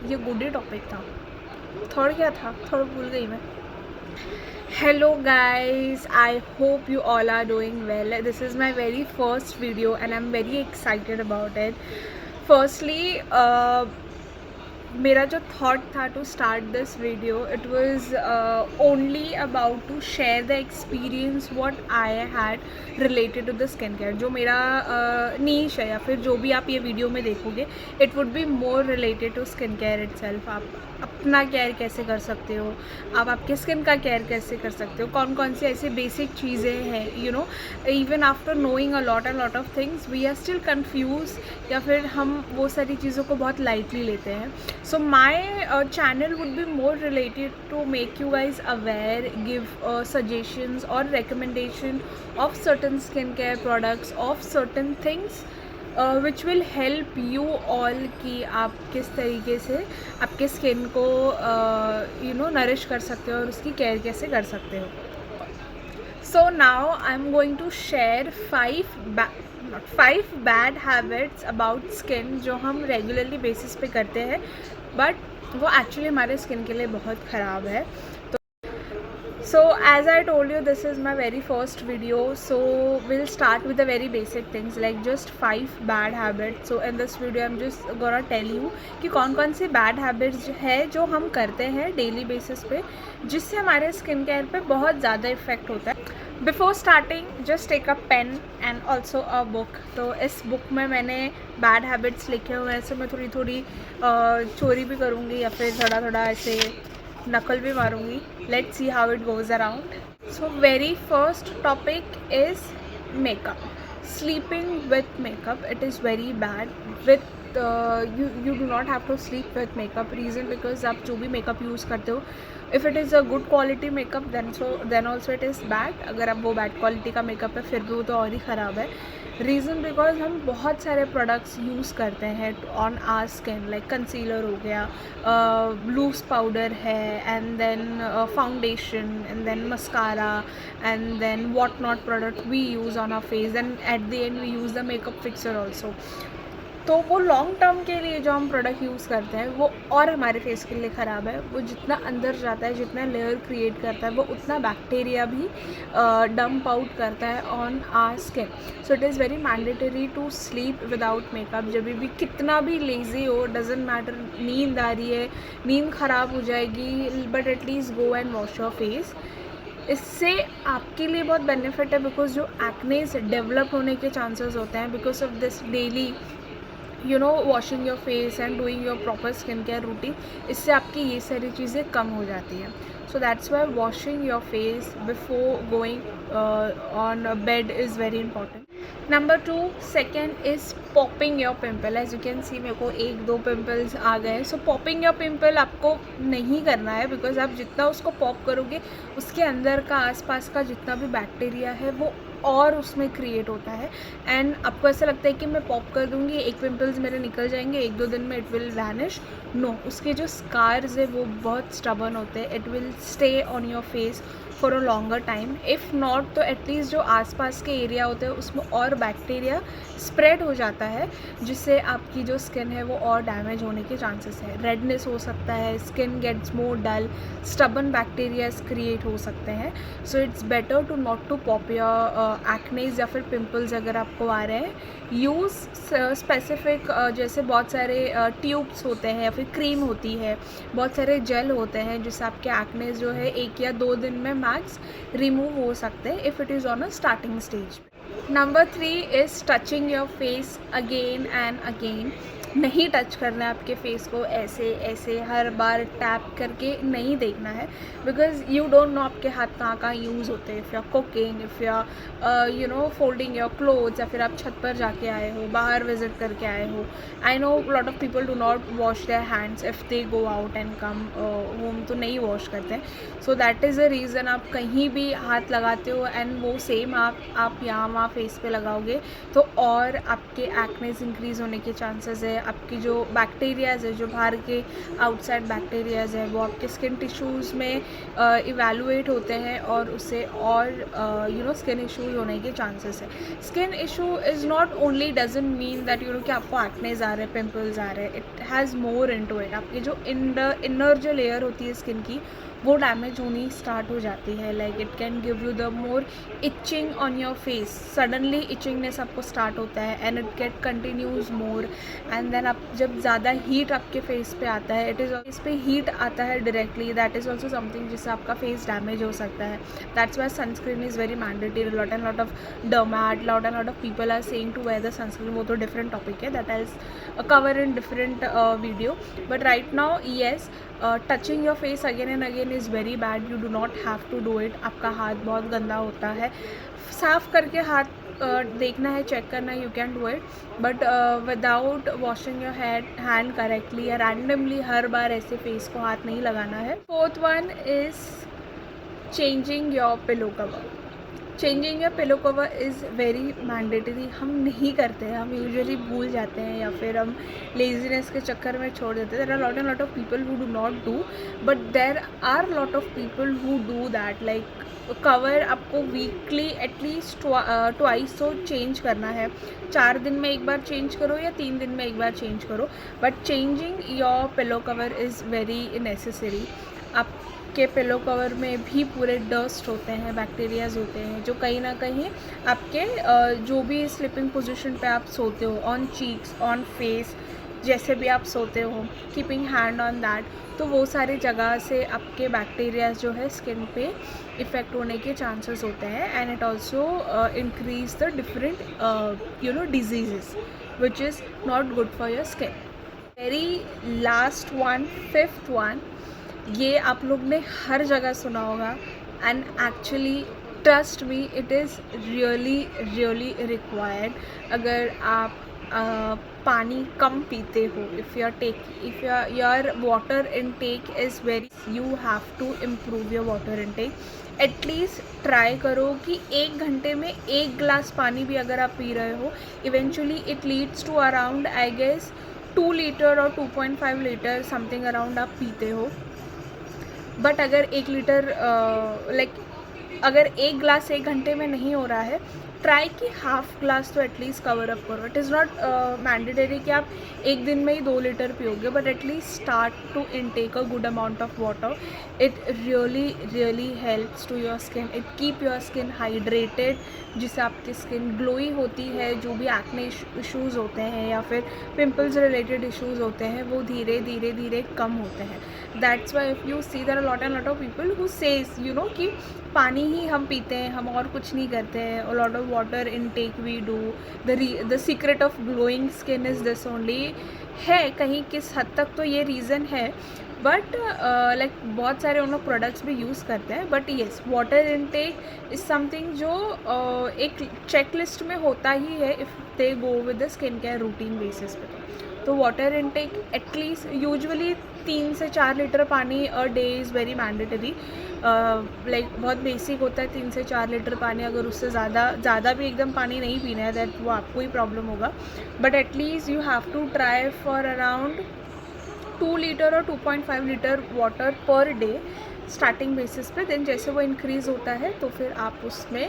ये गुड ही टॉपिक था। थर्ड क्या था, थर्ड भूल गई मैं। Hello guys, I hope you all are doing well. This is my very first video and I'm very excited about it. Firstly, मेरा जो थॉट था to start this video, it was only about to share the experience what I had related to the skin care. जो मेरा नीश है या फिर जो भी आप ये वीडियो में देखोगे, it would be more related to skin care itself. आप अपना केयर कैसे कर सकते हो, आप आपके स्किन का केयर कैसे कर सकते हो, कौन कौन सी ऐसी बेसिक चीज़ें हैं, you know, even after knowing a lot of things we are still confuse, या फिर हम वो सारी चीज़ों को बहुत लाइटली लेते हैं। So my channel would be more related to make you guys aware, give suggestions or recommendation of certain skincare products, of certain things which will help you all कि आप किस तरीके से आपके स्किन को यू नो नरिश कर सकते हो और उसकी केयर कैसे कर सकते हो। So now I'm going to share five bad habits about skin जो हम रेगुलरली बेसिस पे करते हैं, बट वो एक्चुअली हमारे स्किन के लिए बहुत ख़राब है। So as I told you, this is my very first video, so we'll start with the very basic things like just 5 bad habits. So in this video I'm just gonna tell you कि कौन कौन सी bad habits है जो हम करते हैं daily basis पे, जिससे हमारे स्किन केयर पे बहुत ज़्यादा इफ़ेक्ट होता है। Before starting just take a pen and also a book. तो इस बुक में मैंने बैड हैबिट्स लिखे हुए हैं, सो मैं थोड़ी थोड़ी चोरी भी करूँगी या फिर थोड़ा थोड़ा ऐसे नकल भी मारूंगी। Let's see how it goes around. So very first topic is makeup. Sleeping with makeup, it is very bad. With you do not have to sleep with makeup. Reason because आप जो भी मेकअप यूज़ करते हो, if it is a good quality makeup then also it is bad. अगर आप वो bad quality का makeup है फिर भी वो तो और ही ख़राब है। रीज़न बिकॉज हम बहुत सारे प्रोडक्ट्स यूज़ करते हैं on our skin, like concealer हो गया, लूज पाउडर है, and then foundation, and then mascara, and then what not product we use on our face, and at the end we use the makeup fixer also. तो वो long term के लिए जो हम product use करते हैं वो और हमारे फेस के लिए ख़राब है। वो जितना अंदर जाता है, जितना लेयर क्रिएट करता है, वो उतना बैक्टीरिया भी डंप आउट करता है on our skin. So it is very mandatory to sleep without makeup. जब भी कितना भी लेज़ी हो, डजेंट मैटर, नींद आ रही है, नींद ख़राब हो जाएगी, but at least go and wash your face. इससे आपके लिए बहुत बेनिफिट है, बिकॉज जो एक्नेस डेवलप होने के चांसेस होते हैं because of this daily you know washing your face and doing your proper skin care routine, इससे आपकी ये सारी चीज़ें कम हो जाती हैं। So that's why washing your face before going on bed is very important. Number 2, second is popping your pimple. As you can see मेरे को 1-2 पिम्पल्स आ गए। सो पॉपिंग योर पिम्पल आपको नहीं करना है, बिकॉज आप जितना उसको पॉप करोगे उसके अंदर का आसपास का जितना भी बैक्टीरिया है वो और उसमें क्रिएट होता है, एंड आपको ऐसा लगता है कि मैं पॉप कर दूँगी, एक पिम्पल्स मेरे निकल जाएंगे, 1-2 दिन में इट विल वैनिश। नो, उसके जो स्कार्स है वो बहुत स्टबर्न होते हैं। It will stay on your face for a longer time. If not तो एटलीस्ट जो आसपास के एरिया होते हैं उसमें और बैक्टीरिया स्प्रेड हो जाता है, जिससे आपकी जो स्किन है वो और डैमेज होने के चांसेस है। रेडनेस हो सकता है, skin gets more dull, stubborn bacterias create हो सकते हैं। So it's better to not to pop your acnes या फिर पिंपल्स अगर आपको आ रहे हैं। यूज़ स्पेसिफिक जैसे बहुत सारे ट्यूब्स होते हैं या फिर क्रीम होती है, बहुत सारे जेल होते हैं जिससे आपके एक्नेस जो है 1 या 2 दिन में मैक्स रिमूव हो सकते हैं if it is on a starting stage. Number 3 is touching your face again and again. नहीं टच करना है आपके फेस को, ऐसे ऐसे हर बार टैप करके नहीं देखना है, बिकॉज यू डोंट नो आपके हाथ कहाँ कहाँ यूज़ होते हैं। If you are cooking, if you are you know folding your clothes, या फिर आप छत पर जाके आए हो, बाहर विजिट करके आए हो। I know lot of people do not wash their hands if they go out and come home, तो नहीं वॉश करते हैं। So that is a reason आप कहीं भी हाथ लगाते हो एंड वो सेम आप यहाँ वहाँ फेस पे लगाओगे तो और आपके एक्नेस इंक्रीज़ होने के चांसेस है, आपकी जो बैक्टीरियाज़ है, जो बाहर के आउटसाइड बैक्टीरियाज़ है, वो आपके स्किन टिश्यूज़ में इवैल्यूएट होते हैं और उससे और स्किन इश्यूज़ होने के चांसेस है। Skin issue is not only doesn't mean that कि आपको एक्नेज आ रहे हैं, पिंपल्स आ रहे हैं, it has more into it. आपकी जो इनर जो लेयर होती है स्किन की, वो डैमेज होनी स्टार्ट हो जाती है। Like it can give you the more itching on your face, suddenly itchingness आपको स्टार्ट होता है and it get continues more. And then आप जब ज़्यादा हीट आपके फेस पे आता है, इट इज़ फेस पे हीट आता है directly, that is also something जिससे आपका फेस डैमेज हो सकता है। That's why sunscreen is very mandatory. Lot and lot of dermat, lot and lot of people are saying to wear the sunscreen. वो तो डिफरेंट टॉपिक है, that is cover in different video. But right now yes, touching your face again and again is very bad, you do not have to do it. आपका हाथ बहुत गंदा होता है, साफ़ करके हाथ देखना है, चेक करना है, you can do it, but without washing your hand correctly या रैंडमली हर बार ऐसे फेस को हाथ नहीं लगाना है। Fourth one is changing your pillow cover. Changing your pillow cover is very mandatory. हम नहीं करते हैं, हम यूजुअली भूल जाते हैं या फिर हम लेजीनेस के चक्कर में छोड़ देते हैं। There are lot and lot of people who do not do, but there are lot of people who do that. Like cover आपको वीकली एटलीस्ट ट्वाइस तो चेंज करना है। 4 दिन में एक बार चेंज करो या 3 दिन में एक बार चेंज करो, but changing your pillow cover is very necessary. आपके पिलो कवर में भी पूरे डस्ट होते हैं, बैक्टीरियाज होते हैं, जो कहीं ना कहीं आपके जो भी स्लीपिंग पोजीशन पे आप सोते हो, ऑन चीक्स, ऑन फेस, जैसे भी आप सोते हो, कीपिंग हैंड ऑन दैट, तो वो सारी जगह से आपके बैक्टीरियाज जो है स्किन पे इफ़ेक्ट होने के चांसेस होते हैं। And it also increase the different disease which is not good for your skin. Very last one, fifth one, ये आप लोग ने हर जगह सुना होगा and actually trust me, it is really really required. अगर आप पानी कम पीते हो, if your water intake is very, you have to improve your water intake. At least try करो कि 1 घंटे में 1 गिलास पानी भी अगर आप पी रहे हो, eventually it leads to around I guess 2 litre और 2.5 लीटर समथिंग अराउंड आप पीते हो। बट अगर 1 लीटर अगर 1 गिलास 1 घंटे में नहीं हो रहा है, ट्राई कि हाफ ग्लास तो एटलीस्ट कवर अप करो। इट इज़ नॉट मैंडेटरी कि आप एक दिन में ही 2 लीटर पियोगे, but at least start to intake a good amount of water. It really really helps to your skin, it keep your skin hydrated, जिससे आपकी स्किन ग्लोई होती है। जो भी एक्ने इश्यूज़ होते हैं या फिर पिंपल्स रिलेटेड इश्यूज़ होते हैं, वो धीरे धीरे धीरे कम होते हैं। That's why if you see there are lot and lot of people who says कि पानी ही हम पीते हैं, हम और कुछ नहीं करते हैं, lot of water intake we do, the secret of glowing skin is this only. है कहीं किस हद तक तो ये रीज़न है, बट लाइक बहुत सारे उन लोग प्रोडक्ट्स भी यूज़ करते हैं। But yes, water intake is something जो एक चेकलिस्ट में होता ही है if they go with the skin care routine basis पे। तो वाटर इनटेक एटलीस्ट यूजुअली 3 से 4 लीटर पानी a day is very mandatory. Like बहुत बेसिक होता है 3 से 4 लीटर पानी। अगर उससे ज़्यादा भी एकदम पानी नहीं पीना है, दैट वो आपको ही प्रॉब्लम होगा। But at least you have to try for around 2 litre और 2.5 litre water per day starting basis पे। देन जैसे वो इंक्रीज़ होता है तो फिर आप उसमें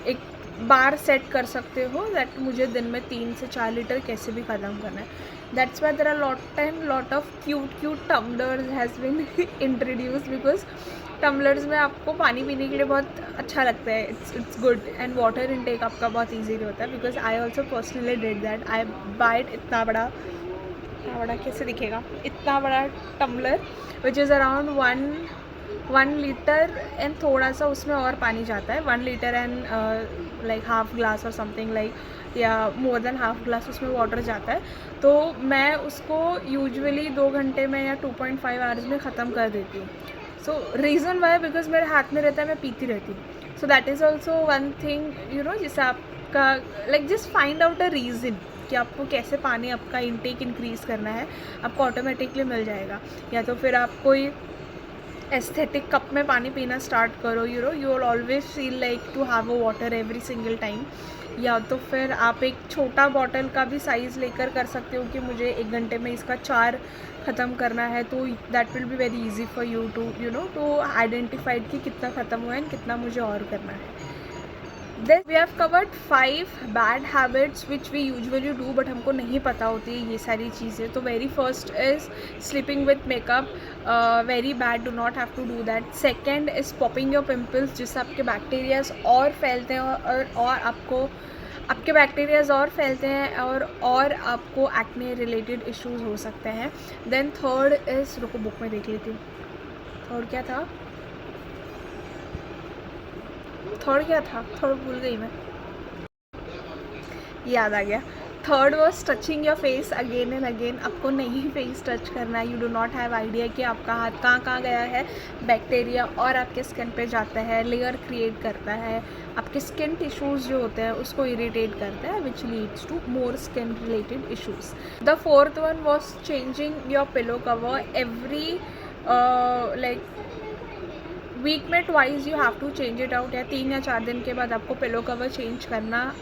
एक बार सेट कर सकते हो दैट मुझे दिन में 3 से 4 लीटर कैसे भी ख़त्म करना है। That's why there are lot of cute tumblers has been introduce, because tumblers में आपको पानी पीने के लिए बहुत अच्छा लगता है, it's good. And water intake आपका बहुत ईजीली होता है, because I also personally did that. I bite इतना बड़ा कैसे दिखेगा, इतना बड़ा tumbler which is around 1 litre and थोड़ा सा उसमें और पानी जाता है, 1 litre and like half glass और समथिंग लाइक, या मोर देन हाफ ग्लास उसमें वाटर जाता है। तो मैं उसको यूजुअली 2 घंटे में या 2.5 आवर्स में ख़त्म कर देती हूँ। सो रीज़न वाई, बिकॉज मेरे हाथ में रहता है, मैं पीती रहती हूँ। So that is also one thing जिससे आपका like just find out a reason कि आपको कैसे पानी आपका इनटेक इंक्रीज़ करना है, आपको ऑटोमेटिकली मिल जाएगा। या तो फिर आप कोई एस्थेटिक कप में पानी पीना स्टार्ट करो, you will always feel like to have a water every single time. या तो फिर आप एक छोटा बॉटल का भी साइज़ लेकर कर सकते हो कि मुझे 1 घंटे में इसका 4 ख़त्म करना है, तो that will be very easy for you to identified कि कितना ख़त्म हुआ है, कितना मुझे और करना है। Then we have covered 5 bad habits which we usually do but हमको नहीं पता होती ये सारी चीज़ें। तो very first is sleeping with makeup, very bad, do not have to do that. Second is popping your pimples, जिससे आपके बैक्टीरियाज और फैलते हैं और आपके बैक्टीरियाज और फैलते हैं और आपको एक्ने रिलेटेड इश्यूज हो सकते हैं। देन थर्ड इज़, रुको बुक में देख लेती हूँ, थर्ड क्या था, थर्ड भूल गई मैं, याद आ गया। Third was touching your face again and again. आपको नहीं फेस टच करना है, you do not have idea कि आपका हाथ कहाँ गया है, बैक्टीरिया और आपके स्किन पे जाता है, लेयर क्रिएट करता है, आपके स्किन टिश्यूज़ जो होते हैं उसको इरिटेट करता है, which leads to more skin related issues. The fourth one was changing your pillow cover every like week में twice you have to change it out, या 3 या 4 दिन के बाद आपको पिलो कवर चेंज करना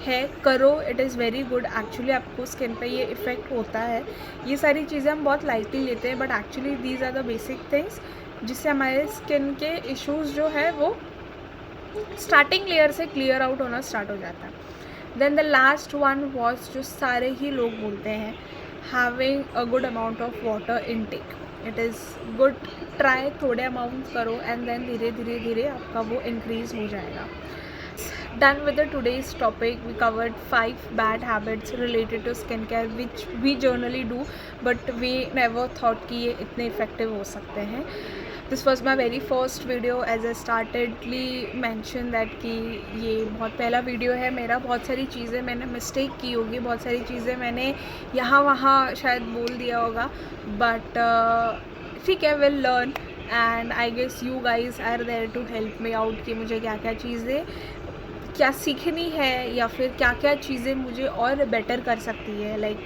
है, करो। It is very good actually, आपको स्किन पे ये इफ़ेक्ट होता है। ये सारी चीज़ें हम बहुत लाइटली लेते हैं but actually these are the basic things जिससे हमारे स्किन के इश्यूज़ जो है वो स्टार्टिंग लेयर से क्लियर आउट होना स्टार्ट हो जाता है। Then the last one was, जो सारे ही लोग बोलते हैं, having a good amount of water intake. It is good, try थोड़े अमाउंट करो एंड देन धीरे धीरे आपका वो इंक्रीज़ हो जाएगा। Done with the today's topic. We covered 5 bad habits related to skincare which we generally do but we never thought कि ये इतने effective हो सकते हैं। This was my very first video as I startedly mentioned that कि ये बहुत पहला वीडियो है मेरा। बहुत सारी चीज़ें मैंने मिस्टेक की होगी, बहुत सारी चीज़ें मैंने यहाँ वहाँ शायद बोल दिया होगा बट ठीक है, will learn and I guess you guys are there to help me out कि मुझे क्या सीखनी है या फिर क्या क्या चीज़ें मुझे और बेटर कर सकती है। लाइक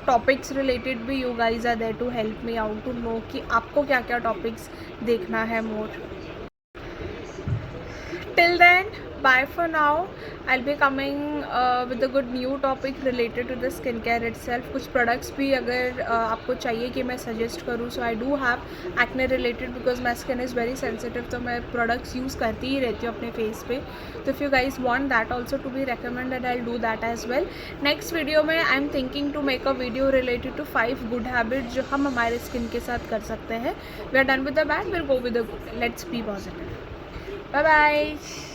टॉपिक्स रिलेटेड भी you guys are there to help me out to know कि आपको क्या क्या टॉपिक्स देखना है more. Till then, bye for now. I'll be coming with a good new topic related to the skincare itself. कुछ products भी अगर आपको चाहिए कि मैं suggest करूँ, so I do have acne related because my skin is very sensitive, तो मैं products use करती ही रहती हूँ अपने face पे। तो if you guys want that also to be recommended, I'll do that as well. Next video में I'm thinking to make a video related to 5 good habits जो हम हमारे skin के साथ कर सकते हैं। We are done with the bad, we'll go with the good. Let's be positive. Bye bye.